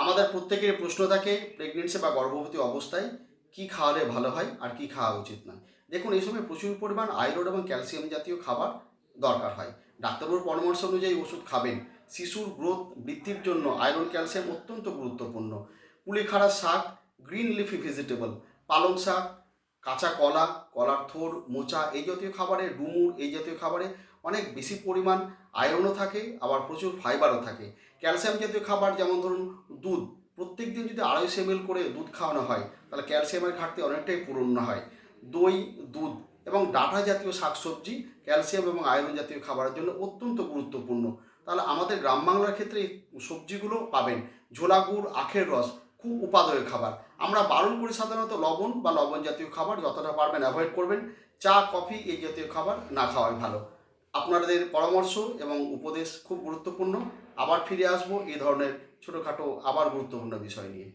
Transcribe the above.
আমাদের প্রত্যেকের প্রশ্ন থাকে প্রেগনেন্সি বা গর্ভবতী অবস্থায় কি খাওয়ালে ভালো হয় আর কি খাওয়া উচিত নয়। দেখুন, এই সময় প্রচুর পরিমাণ আয়রন এবং ক্যালসিয়াম জাতীয় খাবার দরকার হয়। ডাক্তারবাবুর পরামর্শ অনুযায়ী ওষুধ খাবেন। শিশুর গ্রোথ বৃদ্ধির জন্য আয়রন ক্যালসিয়াম অত্যন্ত গুরুত্বপূর্ণ। কুলেখাড়া শাক, গ্রিন লিফি ভেজিটেবল, পালং শাক, কাঁচা কলা, কলার থোড়, মোচা এই জাতীয় খাবারে, ডুমুর এই জাতীয় খাবারে অনেক বেশি পরিমাণ আয়রনও থাকে, আবার প্রচুর ফাইবারও থাকে। ক্যালসিয়াম জাতীয় খাবার যেমন ধরুন দুধ, প্রত্যেক দিন যদি 250 ml করে দুধ খাওয়ানো হয় তাহলে ক্যালসিয়ামের ঘাটতি অনেকটাই পূরণ হয়। দই, দুধ এবং ডাঁটা জাতীয় শাকসবজি ক্যালসিয়াম এবং আয়রন জাতীয় খাবারের জন্য অত্যন্ত গুরুত্বপূর্ণ। তাহলে আমাদের গ্রাম বাংলার ক্ষেত্রে এই সবজিগুলো পাবেন। ঝোলা গুড়, আখের রস খুব উপাদেয় খাবার। আমরা বারণ করি সাধারণত লবণ বা লবণ জাতীয় খাবার যতটা পারবেন অ্যাভয়েড করবেন। চা, কফি এই জাতীয় খাবার না খাওয়াই ভালো। আপনাদের পরামর্শ এবং উপদেশ খুব গুরুত্বপূর্ণ। আবার ফিরে আসবো এই ধরনের ছোটোখাটো আবার গুরুত্বপূর্ণ বিষয় নিয়ে।